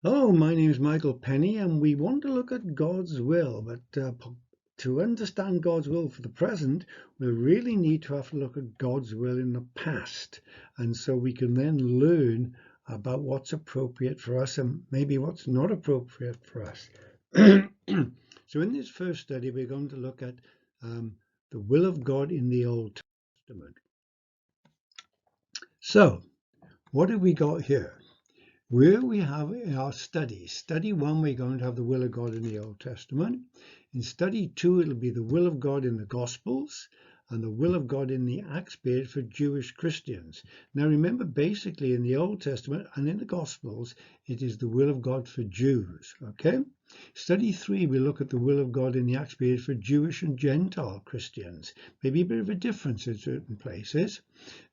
Hello, my name is Michael Penny, and we want to look at God's will. But to understand God's will for the present, we really need to have to look at God's will in the past. And so we can then learn about what's appropriate for us and maybe what's not appropriate for us. So in this first study, we're going to look at the will of God in the Old Testament. So, what have we got here? Where we have in our study 1, we're going to have the will of God in the Old Testament. In study 2, it'll be the will of God in the Gospels and the will of God in the Acts period for Jewish Christians. Now remember, basically in the Old Testament and in the Gospels, it is the will of God for Jews, okay? Study 3, we look at the will of God in the Acts period for Jewish and Gentile Christians. Maybe a bit of a difference in certain places.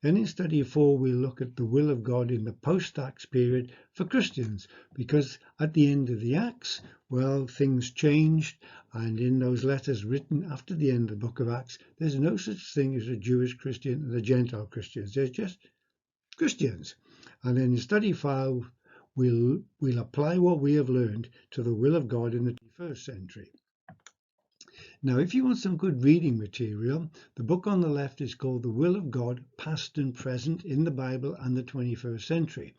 Then in study 4, we'll look at the will of God in the post-Acts period for Christians, because at the end of the Acts, well, things changed, and in those letters written after the end of the book of Acts, there's no such thing as a Jewish Christian and a Gentile Christians. There's just Christians. And then in study 5, we'll apply what we have learned to the will of God in the 21st century. Now, if you want some good reading material, the book on the left is called The Will of God, Past and Present in the Bible and the 21st Century.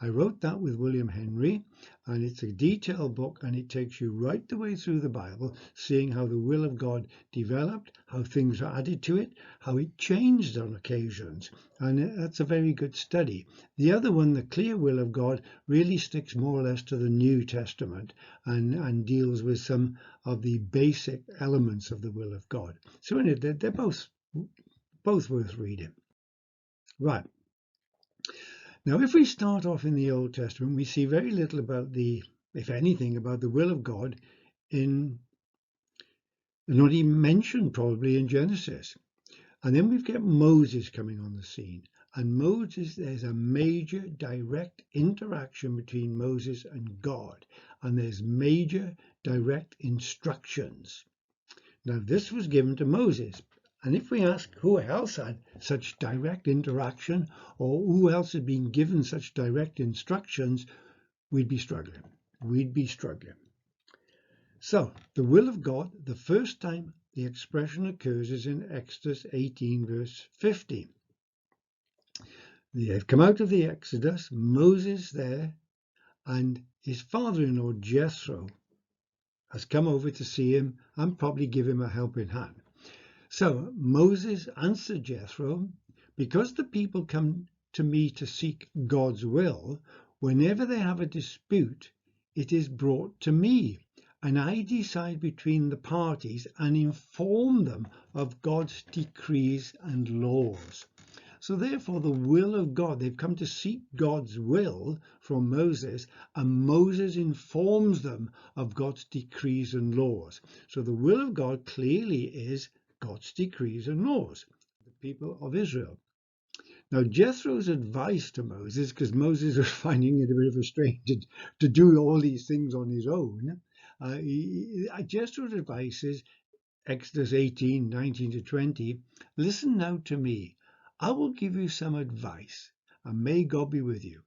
I wrote that with William Henry, and it's a detailed book, and it takes you right the way through the Bible, seeing how the will of God developed, how things are added to it, how it changed on occasions, and that's a very good study. The other one, The Clear Will of God, really sticks more or less to the New Testament and deals with some of the basic elements of the will of God. So they're both worth reading. Right. Now, if we start off in the Old Testament, we see very little about if anything, about the will of God not even mentioned probably in Genesis. And then we've got Moses coming on the scene. And Moses, there's a major direct interaction between Moses and God. And there's major direct instructions. Now, this was given to Moses. And if we ask who else had such direct interaction or who else had been given such direct instructions, we'd be struggling. So, the will of God, the first time the expression occurs is in Exodus 18, verse 50. They have come out of the Exodus, Moses there, and his father-in-law Jethro has come over to see him and probably give him a helping hand. So Moses answered Jethro, because the people come to me to seek God's will, whenever they have a dispute, it is brought to me, and I decide between the parties and inform them of God's decrees and laws. So therefore the will of God, they've come to seek God's will from Moses, and Moses informs them of God's decrees and laws. So the will of God clearly is God's decrees and laws, the people of Israel. Now Jethro's advice to Moses, because Moses was finding it a bit of a strain to do all these things on his own, Jethro's advice is Exodus 18, 19 to 20, listen now to me. I will give you some advice, and may God be with you.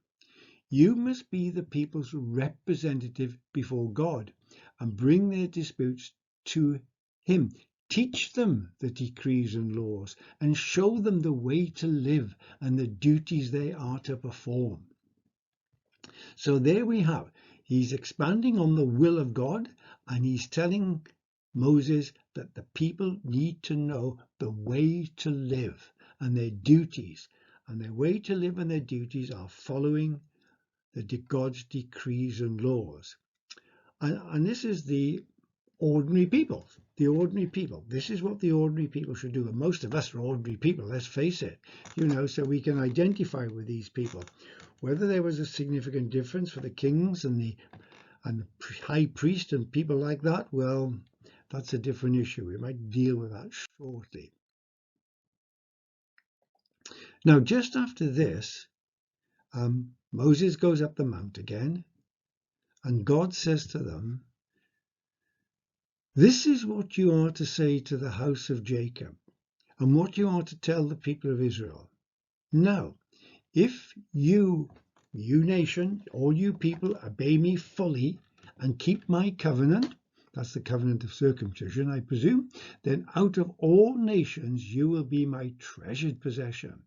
You must be the people's representative before God and bring their disputes to him. Teach them the decrees and laws and show them the way to live and the duties they are to perform. So there we have. He's expanding on the will of God, and he's telling Moses that the people need to know the way to live and their duties. And their way to live and their duties are following God's decrees and laws. And this is the ordinary people. The ordinary people. This is what the ordinary people should do. And most of us are ordinary people, let's face it. So we can identify with these people. Whether there was a significant difference for the kings and the high priest and people like that, well, that's a different issue. We might deal with that shortly. Now, just after this, Moses goes up the mount again, and God says to them, this is what you are to say to the house of Jacob, and what you are to tell the people of Israel. Now, if you you nation, all you people, obey me fully and keep my covenant, that's the covenant of circumcision, I presume, then out of all nations you will be my treasured possession.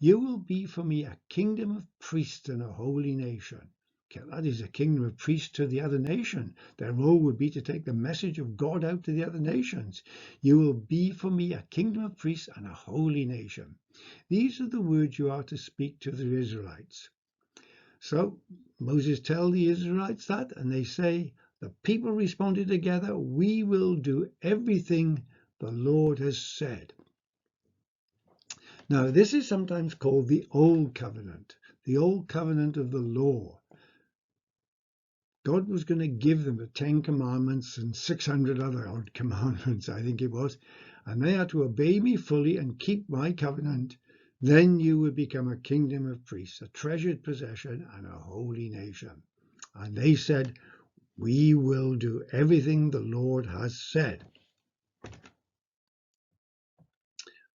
You will be for me a kingdom of priests and a holy nation. Okay, that is a kingdom of priests to the other nation. Their role would be to take the message of God out to the other nations. You will be for me a kingdom of priests and a holy nation. These are the words you are to speak to the Israelites. So Moses tells the Israelites that, and they say, the people responded together, we will do everything the Lord has said. Now, this is sometimes called the Old Covenant of the law. God was going to give them the 10 Commandments and 600 other odd commandments, I think it was, and they had to obey me fully and keep my covenant. Then you would become a kingdom of priests, a treasured possession, and a holy nation. And they said, we will do everything the Lord has said.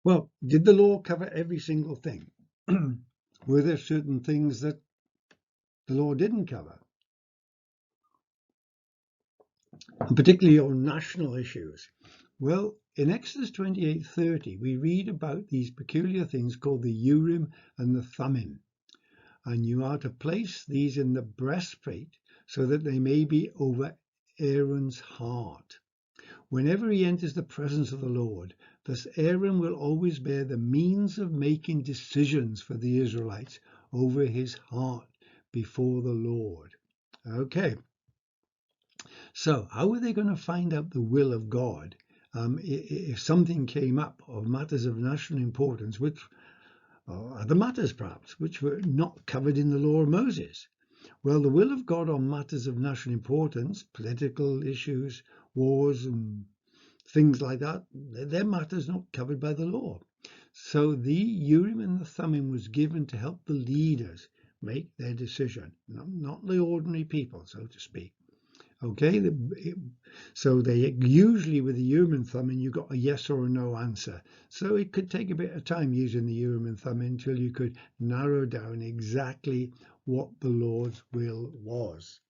Well, did the law cover every single thing? Were there certain things that the law didn't cover? And particularly on national issues. Well, in Exodus 28:30, we read about these peculiar things called the Urim and the Thummim. And you are to place these in the breastplate so that they may be over Aaron's heart. Whenever he enters the presence of the Lord, thus Aaron will always bear the means of making decisions for the Israelites over his heart before the Lord. Okay. So how are they going to find out the will of God if something came up of matters of national importance, which are other matters perhaps, which were not covered in the law of Moses? Well, the will of God on matters of national importance, political issues, wars and things like that, they're matters not covered by the law. So the Urim and the Thummim was given to help the leaders make their decision, not the ordinary people, so to speak. Okay, so they usually with the Urim and Thummim you got a yes or a no answer. So it could take a bit of time using the Urim and Thummim until you could narrow down exactly what the Lord's will was.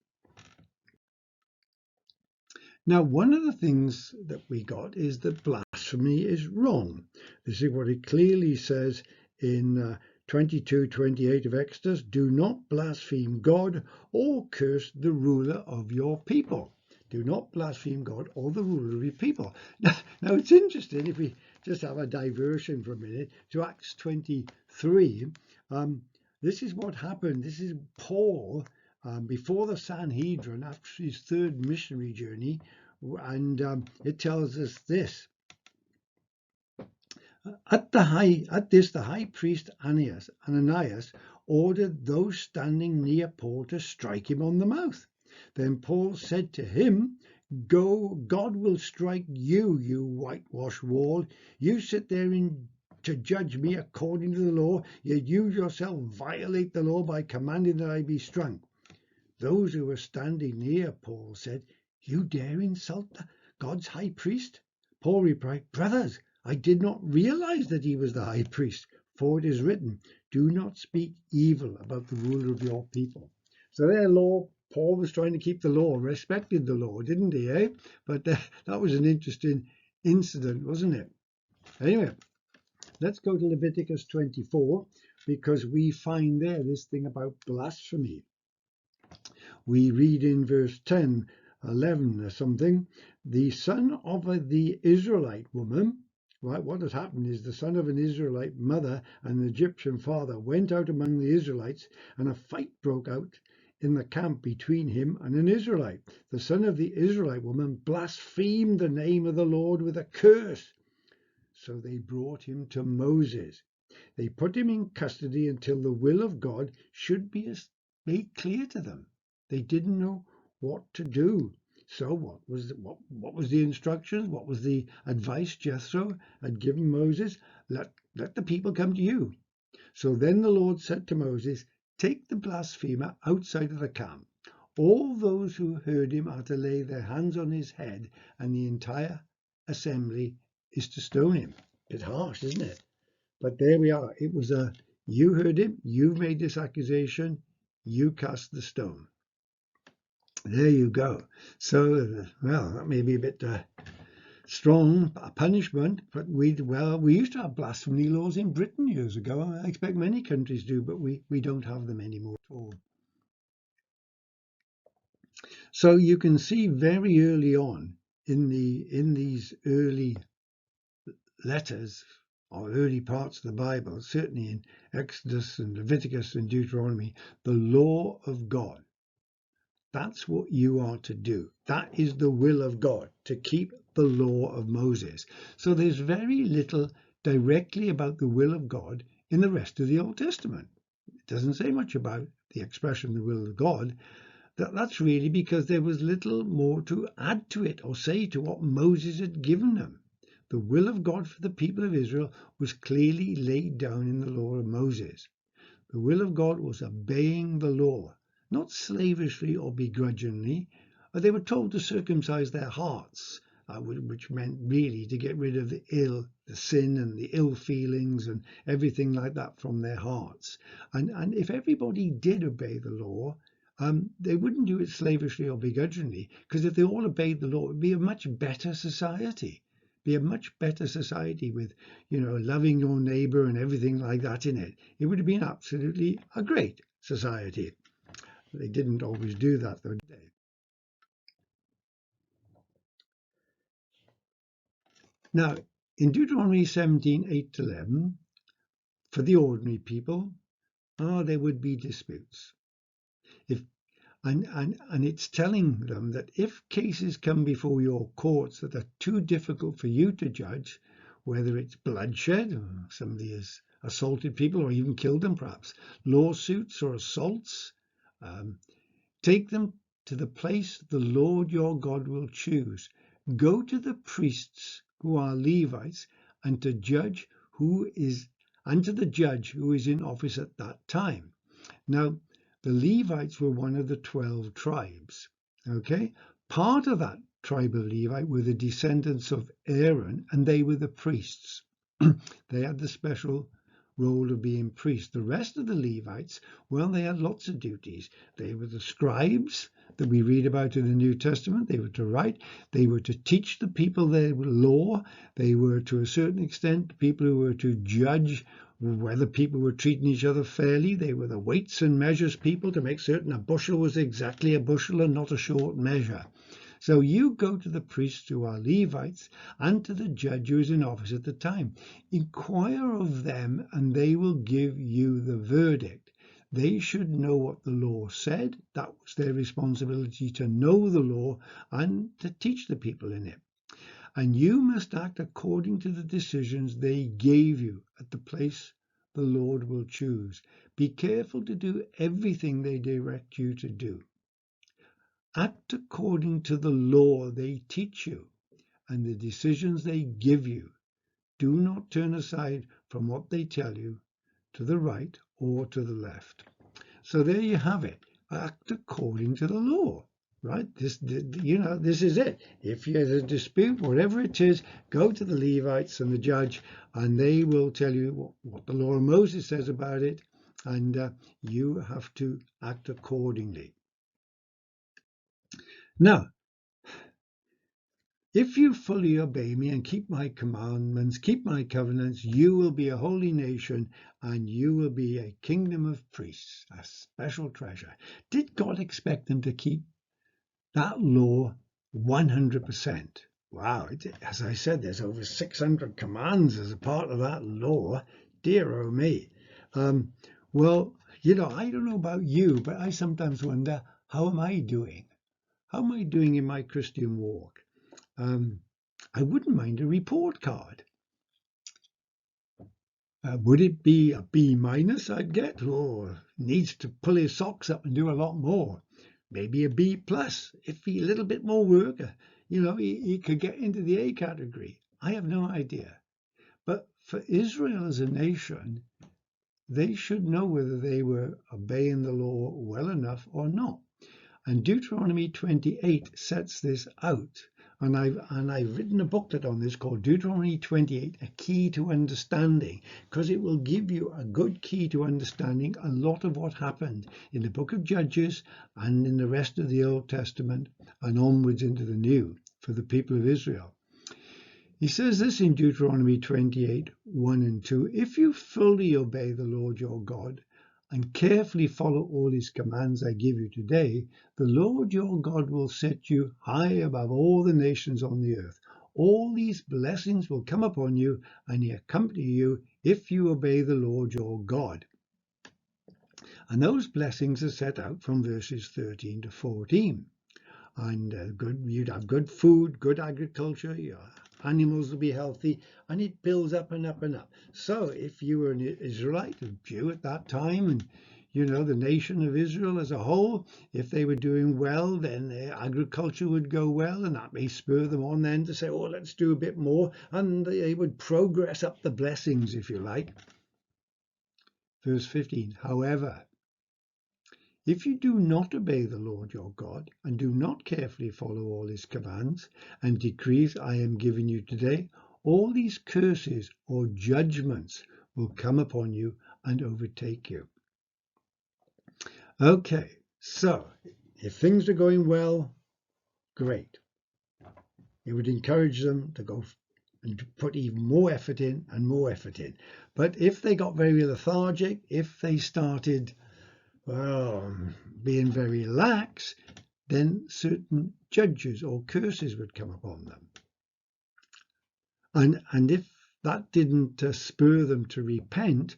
Now, one of the things that we got is that blasphemy is wrong. This is what it clearly says in 22:28 of Exodus, do not blaspheme God or curse the ruler of your people. Do not blaspheme God or the ruler of your people. Now it's interesting if we just have a diversion for a minute to Acts 23. This is what happened. This is Paul before the Sanhedrin after his third missionary journey, and it tells us this. At this, the high priest Ananias ordered those standing near Paul to strike him on the mouth. Then Paul said to him, go, God will strike you, you whitewashed wall. You sit there to judge me according to the law, yet you yourself violate the law by commanding that I be strung. Those who were standing near Paul said, you dare insult God's high priest? Paul replied, brothers, I did not realize that he was the high priest, for it is written, do not speak evil about the ruler of your people. So their law, Paul was trying to keep the law, respected the law, didn't he, eh? But that was an interesting incident, wasn't it? Anyway, let's go to Leviticus 24, because we find there this thing about blasphemy. We read in verse 10, 11 or something, the son of the Israelite woman, right, what has happened is the son of an Israelite mother and an Egyptian father went out among the Israelites, and a fight broke out in the camp between him and an Israelite. The son of the Israelite woman blasphemed the name of the Lord with a curse. So they brought him to Moses. They put him in custody until the will of God should be made clear to them. They didn't know what to do. So what was the instructions? What was the advice Jethro had given Moses? Let the people come to you. So then the Lord said to Moses, take the blasphemer outside of the camp. All those who heard him are to lay their hands on his head, and the entire assembly is to stone him. A bit harsh, isn't it? But there we are. It was you heard him, you've made this accusation, you cast the stone. There you go. So, well, that may be a bit strong punishment, but we used to have blasphemy laws in Britain years ago. I expect many countries do, but we don't have them anymore at all. So you can see very early on in these early letters or early parts of the Bible, certainly in Exodus and Leviticus and Deuteronomy, the law of God. That's what you are to do. That is the will of God, to keep the law of Moses. So there's very little directly about the will of God in the rest of the Old Testament. It doesn't say much about the expression the will of God. That's really because there was little more to add to it or say to what Moses had given them. The will of God for the people of Israel was clearly laid down in the law of Moses. The will of God was obeying the law, not slavishly or begrudgingly. They were told to circumcise their hearts, which meant really to get rid of the sin and the ill feelings and everything like that from their hearts. And if everybody did obey the law, they wouldn't do it slavishly or begrudgingly, because if they all obeyed the law, it would be a much better society. Be a much better society with, loving your neighbor and everything like that in it. It would have been absolutely a great society. They didn't always do that, though, did they? Now, in Deuteronomy 17:8-11, for the ordinary people, there would be disputes. And it's telling them that if cases come before your courts that are too difficult for you to judge, whether it's bloodshed, or somebody has assaulted people or even killed them perhaps, lawsuits or assaults, take them to the place the Lord your God will choose. Go to the priests who are Levites and to the judge who is in office at that time. Now, the Levites were one of the 12 tribes. Okay, part of that tribe of Levi were the descendants of Aaron, and they were the priests. They had the special role of being priests. The rest of the Levites, well, they had lots of duties. They were the scribes that we read about in the New Testament. They were to write. They were to teach the people their law. They were, to a certain extent, people who were to judge whether people were treating each other fairly. They were the weights and measures people to make certain a bushel was exactly a bushel and not a short measure. So you go to the priests who are Levites and to the judge who is in office at the time. Inquire of them and they will give you the verdict. They should know what the law said. That was their responsibility, to know the law and to teach the people in it. And you must act according to the decisions they gave you at the place the Lord will choose. Be careful to do everything they direct you to do. Act according to the law they teach you and the decisions they give you. Do not turn aside from what they tell you to the right or to the left. So there you have it. Act according to the law. Right? This is it. If there's a dispute, whatever it is, go to the Levites and the judge, and they will tell you what the law of Moses says about it, and you have to act accordingly. Now, if you fully obey me and keep my commandments, keep my covenants, you will be a holy nation and you will be a kingdom of priests, a special treasure. Did God expect them to keep that law 100%? Wow, as I said, there's over 600 commands as a part of that law. Dear oh me. Well, I don't know about you, but I sometimes wonder, how am I doing? How am I doing in my Christian walk? I wouldn't mind a report card. Would it be a B- I'd get, or needs to pull his socks up and do a lot more? Maybe a B+, if he a little bit more work, he could get into the A category. I have no idea. But for Israel as a nation, they should know whether they were obeying the law well enough or not. And Deuteronomy 28 sets this out. And I've written a booklet on this called Deuteronomy 28, A Key to Understanding, because it will give you a good key to understanding a lot of what happened in the book of Judges and in the rest of the Old Testament and onwards into the New for the people of Israel. He says this in Deuteronomy 28, 1 and 2, if you fully obey the Lord your God and carefully follow all his commands I give you today, the Lord your God will set you high above all the nations on the earth. All these blessings will come upon you and accompany you if you obey the Lord your God. And those blessings are set out from verses 13 to 14. And you'd have good food, good agriculture, your animals will be healthy, and it builds up and up and up. So if you were an Israelite, a Jew at that time, and the nation of Israel as a whole, if they were doing well, then their agriculture would go well, and that may spur them on then to say, oh, let's do a bit more, and they would progress up the blessings, if you like. Verse 15, however, if you do not obey the Lord your God and do not carefully follow all his commands and decrees I am giving you today, all these curses or judgments will come upon you and overtake you. Okay, so if things are going well, great. It would encourage them to go and to put even more effort in and more effort in. But if they got very lethargic, if they started being very lax, then certain judges or curses would come upon them. And if that didn't spur them to repent,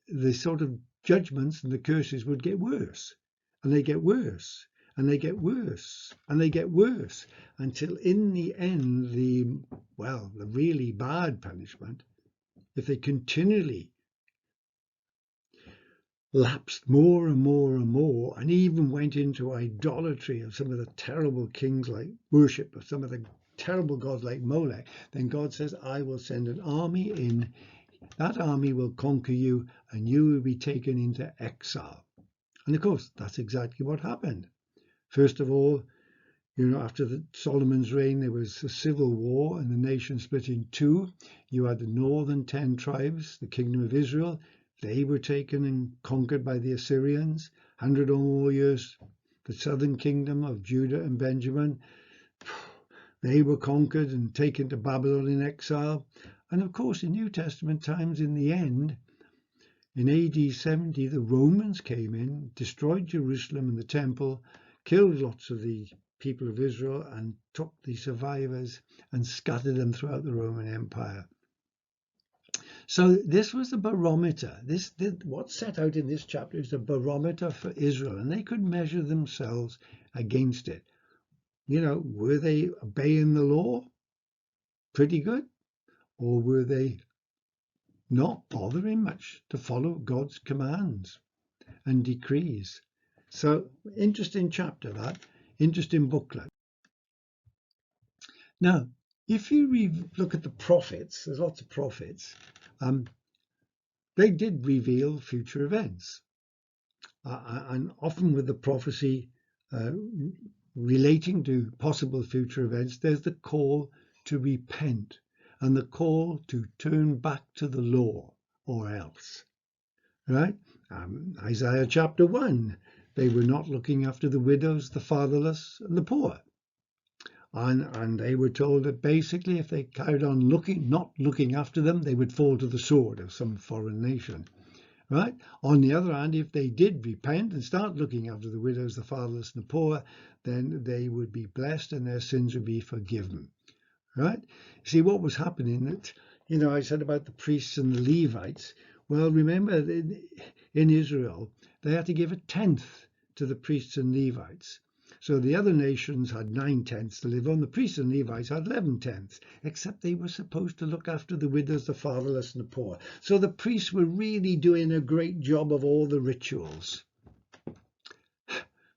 the sort of judgments and the curses would get worse. And they get worse. And they get worse. And they get worse. Until in the end, the really bad punishment, if they continually lapsed more and more and more, and even went into idolatry of some of the terrible kings, like worship of some of the terrible gods like Molech, then God says, I will send an army in. That army will conquer you, and you will be taken into exile. And of course, that's exactly what happened. First of all, after Solomon's reign, there was a civil war, and the nation split in two. You had the northern 10 tribes, the kingdom of Israel. They were taken and conquered by the Assyrians. 100 or more years, the southern kingdom of Judah and Benjamin, they were conquered and taken to Babylon in exile. And of course, in New Testament times, in the end, in AD 70, the Romans came in, destroyed Jerusalem and the temple, killed lots of the people of Israel, and took the survivors and scattered them throughout the Roman Empire. So this was the barometer. What's set out in this chapter is a barometer for Israel, and they could measure themselves against it. Were they obeying the law pretty good, or were they not bothering much to follow God's commands and decrees? So interesting chapter, that interesting booklet. Now, if you look at the prophets, there's lots of prophets. They did reveal future events, and often with the prophecy relating to possible future events, there's the call to repent and the call to turn back to the law or else. Right? Isaiah chapter 1, they were not looking after the widows, the fatherless, and the poor. And they were told that basically if they carried on not looking after them, they would fall to the sword of some foreign nation. Right? On the other hand, if they did repent and start looking after the widows, the fatherless, and the poor, then they would be blessed and their sins would be forgiven. Right? See, what was happening that, I said about the priests and the Levites. Well, remember, in Israel, they had to give a tenth to the priests and Levites. So the other nations had 9/10 to live on. The priests and Levites had 11/10, except they were supposed to look after the widows, the fatherless, and the poor. So the priests were really doing a great job of all the rituals.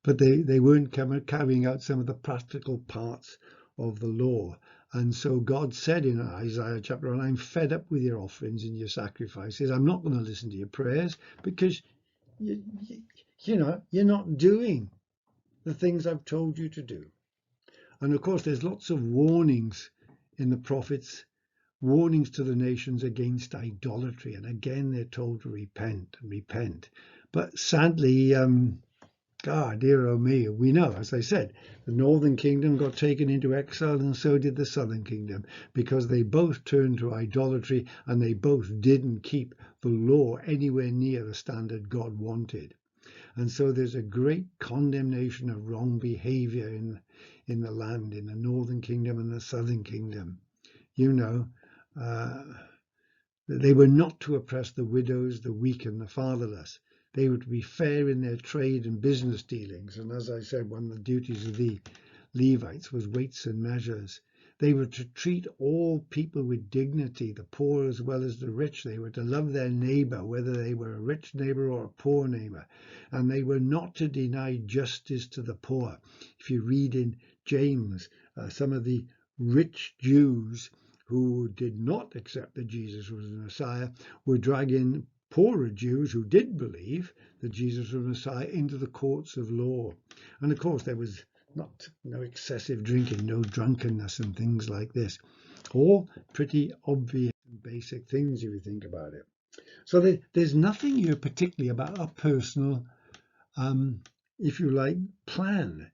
But they weren't carrying out some of the practical parts of the law. And so God said in Isaiah chapter 1, I'm fed up with your offerings and your sacrifices. I'm not going to listen to your prayers because you're not doing the things I've told you to do. And of course, there's lots of warnings in the prophets, warnings to the nations against idolatry. And again, they're told to repent and repent. But sadly, God, dear oh me, we know, as I said, the northern kingdom got taken into exile and so did the southern kingdom, because they both turned to idolatry and they both didn't keep the law anywhere near the standard God wanted. And so there's a great condemnation of wrong behavior in the land, in the northern kingdom and the southern kingdom. You know, they were not to oppress the widows, the weak and the fatherless. They were to be fair in their trade and business dealings. And as I said, one of the duties of the Levites was weights and measures. They were to treat all people with dignity, the poor as well as the rich. They were to love their neighbor, whether they were a rich neighbor or a poor neighbor. And they were not to deny justice to the poor. If you read in James, some of the rich Jews who did not accept that Jesus was the Messiah were dragging poorer Jews who did believe that Jesus was Messiah into the courts of law. And of course, there was no excessive drinking, no drunkenness and things like this. All pretty obvious and basic things if you think about it. So there's nothing here particularly about a personal, if you like, plan.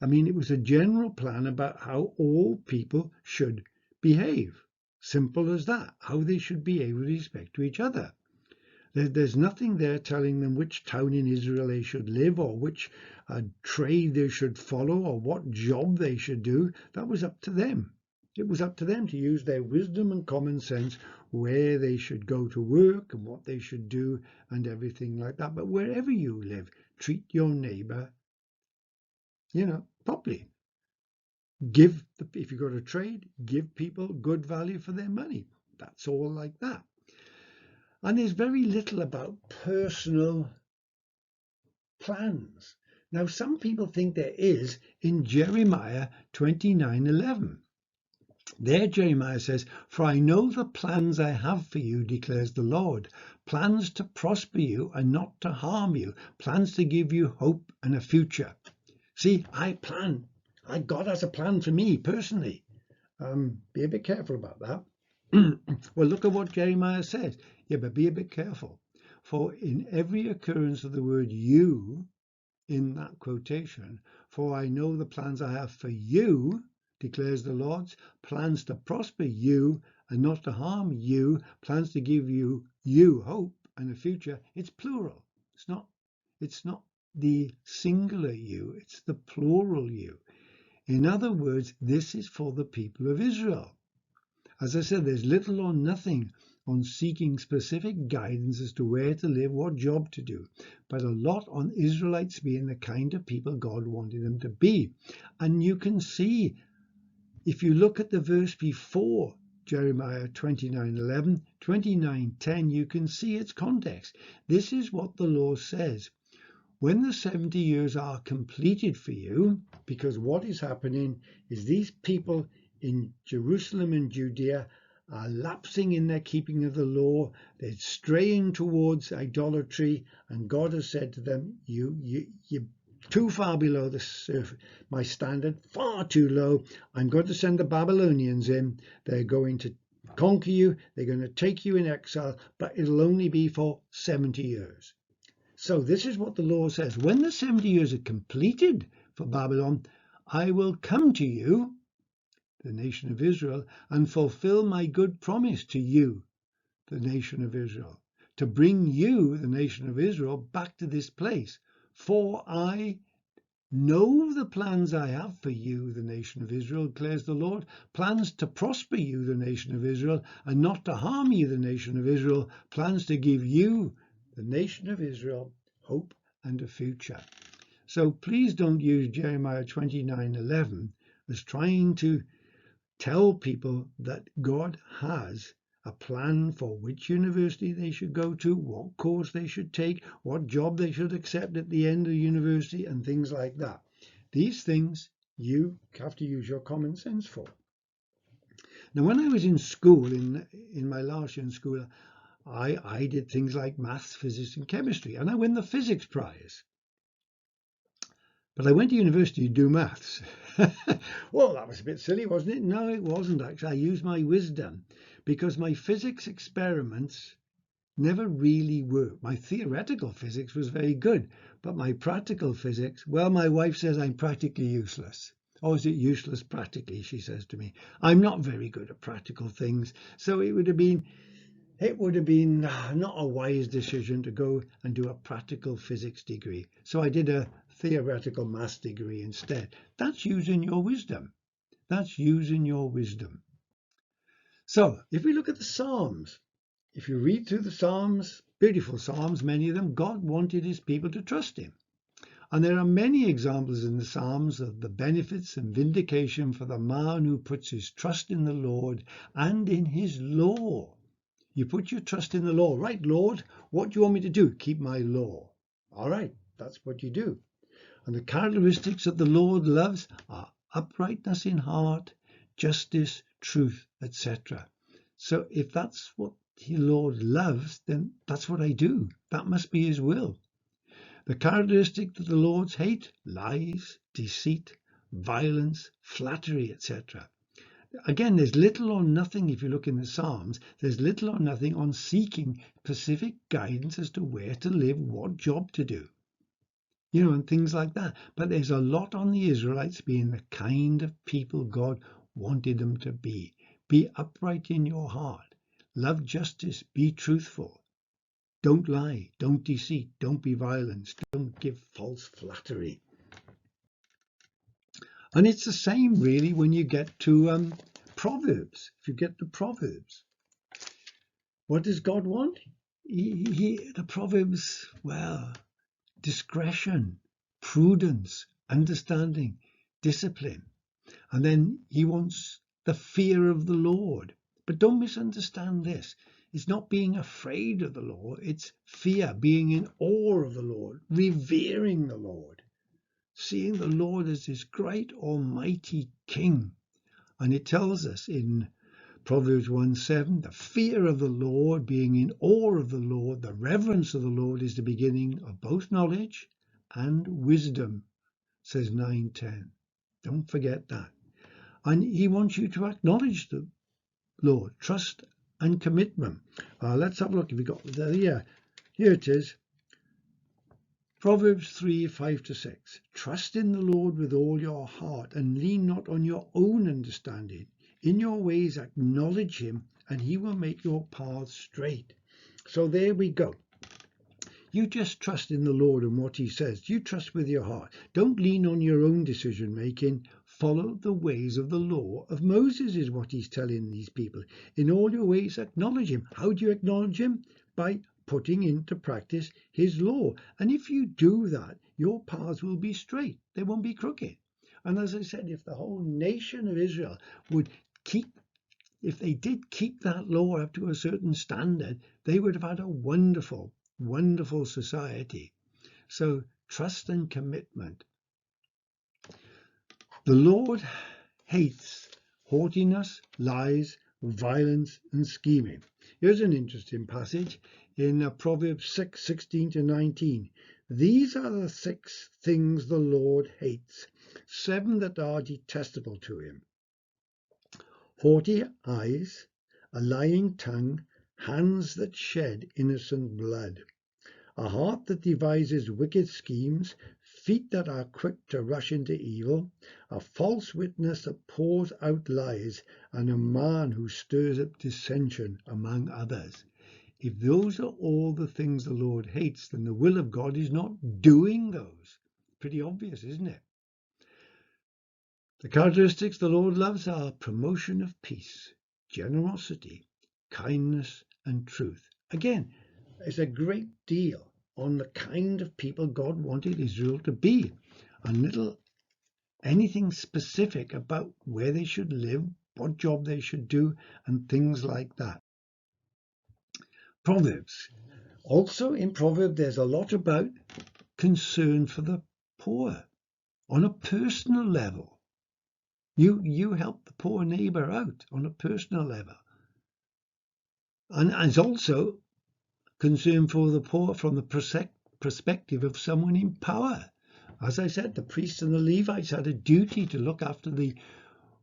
I mean, it was a general plan about how all people should behave. Simple as that, how they should behave with respect to each other. There's nothing there telling them which town in Israel they should live or which trade they should follow or what job they should do. That was up to them. It was up to them to use their wisdom and common sense where they should go to work and what they should do and everything like that. But wherever you live, treat your neighbor, properly. If you go to trade, give people good value for their money. That's all like that. And there's very little about personal plans. Now, some people think there is in Jeremiah 29:11. There Jeremiah says, "For I know the plans I have for you, declares the Lord, plans to prosper you and not to harm you, plans to give you hope and a future." See, I plan. God has a plan for me personally. Be a bit careful about that. Well, look at what Jeremiah says. Yeah, but be a bit careful. For in every occurrence of the word you in that quotation, for I know the plans I have for you, declares the Lord, plans to prosper you and not to harm you, plans to give you hope and a future. It's plural. It's not the singular you, it's the plural you. In other words, this is for the people of Israel. As I said, there's little or nothing on seeking specific guidance as to where to live, what job to do, but a lot on Israelites being the kind of people God wanted them to be. And you can see, if you look at the verse before Jeremiah 29:11, 29:10, you can see its context. This is what the law says. When the 70 years are completed for you, because what is happening is these people in Jerusalem and Judea are lapsing in their keeping of the law. They're straying towards idolatry, and God has said to them, you're too far below my standard, far too low. I'm going to send the Babylonians in. They're going to conquer you. They're going to take you in exile, but it'll only be for 70 years. So this is what the law says. When the 70 years are completed for Babylon, I will come to you, the nation of Israel, and fulfill my good promise to you, the nation of Israel, to bring you, the nation of Israel, back to this place. For I know the plans I have for you, the nation of Israel, declares the Lord, plans to prosper you, the nation of Israel, and not to harm you, the nation of Israel, plans to give you, the nation of Israel, hope and a future. So please don't use Jeremiah 29:11 as trying to tell people that God has a plan for which university they should go to, what course they should take, what job they should accept at the end of university, and things like that. These things you have to use your common sense for. Now, when I was in school, in my last year in school, I did things like maths, physics and chemistry, and I won the physics prize. But I went to university to do maths. Well, that was a bit silly, wasn't it? No, it wasn't actually. I used my wisdom because my physics experiments never really worked. My theoretical physics was very good, but my practical physics, well, my wife says I'm practically useless. Oh, is it useless practically? She says to me. I'm not very good at practical things, so it would have been not a wise decision to go and do a practical physics degree. So I did a theoretical maths degree instead. That's using your wisdom. That's using your wisdom. So if we look at the Psalms, if you read through the Psalms, beautiful Psalms, many of them, God wanted his people to trust him. And there are many examples in the Psalms of the benefits and vindication for the man who puts his trust in the Lord and in his law. You put your trust in the law. Right, Lord, what do you want me to do? Keep my law. All right, that's what you do. And the characteristics that the Lord loves are uprightness in heart, justice, truth, etc. So if that's what the Lord loves, then that's what I do. That must be his will. The characteristic that the Lord hates: lies, deceit, violence, flattery, etc. Again, there's little or nothing, if you look in the Psalms, there's little or nothing on seeking specific guidance as to where to live, what job to do, and things like that. But there's a lot on the Israelites being the kind of people God wanted them to be. Be upright in your heart. Love justice. Be truthful. Don't lie. Don't deceit. Don't be violent. Don't give false flattery. And it's the same really when you get to Proverbs. If you get to Proverbs, what does God want? The Proverbs, well, discretion, prudence, understanding, discipline. And then he wants the fear of the Lord. But don't misunderstand this. It's not being afraid of the Lord. It's fear, being in awe of the Lord, revering the Lord, seeing the Lord as this great almighty King. And it tells us in Proverbs 1:7, the fear of the Lord, being in awe of the Lord, the reverence of the Lord is the beginning of both knowledge and wisdom, says 9:10. Don't forget that. And he wants you to acknowledge the Lord, trust and commitment. Let's have a look. If we got there, yeah, here it is. Proverbs 3:5-6. Trust in the Lord with all your heart and lean not on your own understanding. In your ways acknowledge him and he will make your paths straight. So there we go. You just trust in the Lord and what he says. You trust with your heart. Don't lean on your own decision making. Follow the ways of the law of Moses is what he's telling these people. In all your ways acknowledge him. How do you acknowledge him? By putting into practice his law. And if you do that, your paths will be straight. They won't be crooked. And as I said, if the whole nation of Israel if they did keep that law up to a certain standard, they would have had a wonderful, wonderful society. So trust and commitment. The Lord hates haughtiness, lies, violence, and scheming. Here's an interesting passage in Proverbs 6:16-19. These are the 6 things the Lord hates, 7 that are detestable to him: haughty eyes, a lying tongue, hands that shed innocent blood, a heart that devises wicked schemes, feet that are quick to rush into evil, a false witness that pours out lies, and a man who stirs up dissension among others. If those are all the things the Lord hates, then the will of God is not doing those. Pretty obvious, isn't it? The characteristics the Lord loves are promotion of peace, generosity, kindness, and truth. Again, there's a great deal on the kind of people God wanted Israel to be, and little anything specific about where they should live, what job they should do, and things like that. Proverbs. Also in Proverbs, there's a lot about concern for the poor on a personal level. You help the poor neighbor out on a personal level. And it's also concern for the poor from the perspective of someone in power. As I said, the priests and the Levites had a duty to look after the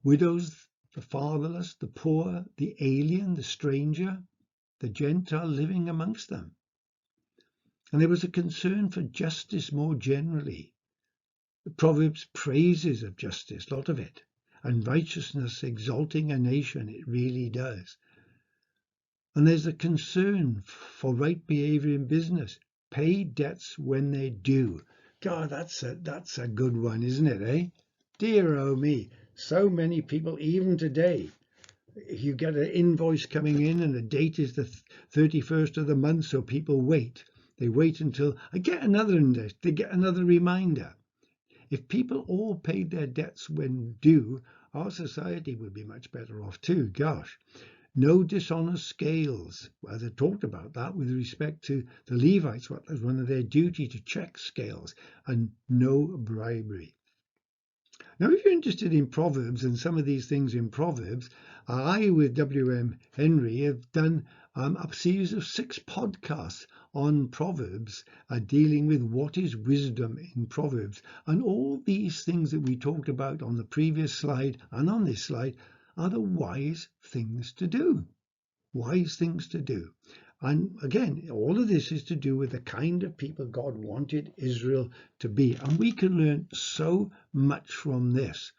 widows, the fatherless, the poor, the alien, the stranger, the Gentile living amongst them. And there was a concern for justice more generally. The Proverbs praises of justice, a lot of it, and righteousness exalting a nation, it really does. And there's a concern for right behavior in business. Pay debts when they're due. God, that's a good one, isn't it, eh? Dear oh me, so many people, even today, if you get an invoice coming in and the date is the 31st of the month, so people wait. They wait until I get another index, they get another reminder. If people all paid their debts when due, our society would be much better off too. Gosh. No dishonest scales. Well, they talked about that with respect to the Levites. What was one of their duty to check scales, and no bribery. Now, if you're interested in Proverbs and some of these things in Proverbs, I, with W.M. Henry, have done a series of 6 podcasts on Proverbs, dealing with what is wisdom in Proverbs. And all these things that we talked about on the previous slide and on this slide are the wise things to do. Wise things to do. And again, all of this is to do with the kind of people God wanted Israel to be. And we can learn so much from this.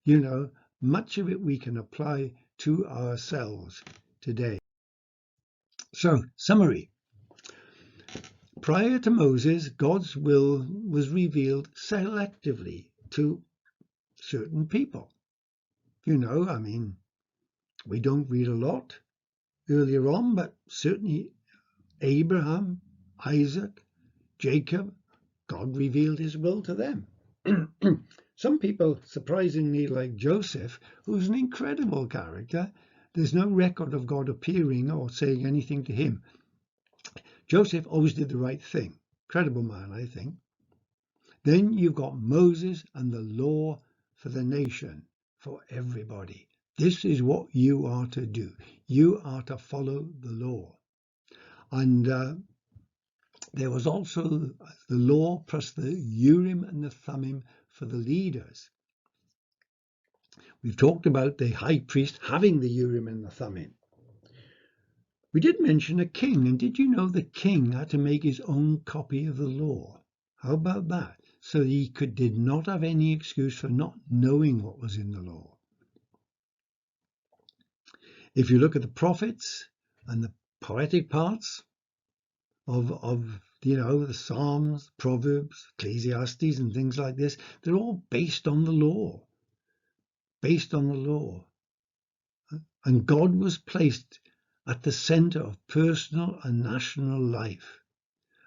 You know, much of it we can apply to ourselves today. So, summary. Prior to Moses, God's will was revealed selectively to certain people. You know, I mean, we don't read a lot earlier on, but certainly Abraham, Isaac, Jacob, God revealed his will to them. Some people, surprisingly, like Joseph, who's an incredible character, there's no record of God appearing or saying anything to him. Joseph always did the right thing. Incredible man, I think. Then you've got Moses and the law for the nation, for everybody. This is what you are to do. You are to follow the law. And there was also the law plus the Urim and the Thummim for the leaders. We've talked about the high priest having the Urim and the Thummim. We did mention a king, and did you know the king had to make his own copy of the law? How about that? So he did not have any excuse for not knowing what was in the law. If you look at the prophets and the poetic parts of the Psalms, Proverbs, Ecclesiastes and things like this, they're all based on the law. Based on the law. And God was placed at the center of personal and national life.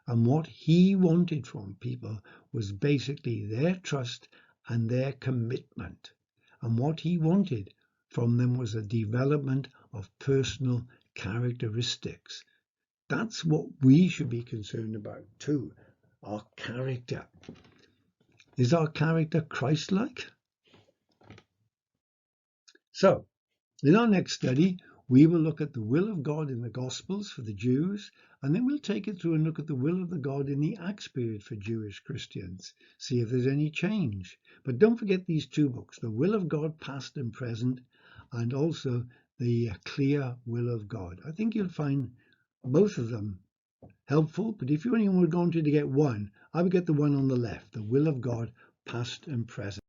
And what he wanted from people was basically their trust and their commitment. And what he wanted from them was a development of personal characteristics. That's what we should be concerned about too, our character. Is our character Christ-like? So, in our next study, we will look at the will of God in the Gospels for the Jews, and then we'll take it through and look at the will of the God in the Acts period for Jewish Christians, see if there's any change. But don't forget these 2 books, The Will of God, Past and Present, and also The Clear Will of God. I think you'll find both of them helpful, but if you only wanted to get one, I would get the one on the left, The Will of God, Past and Present.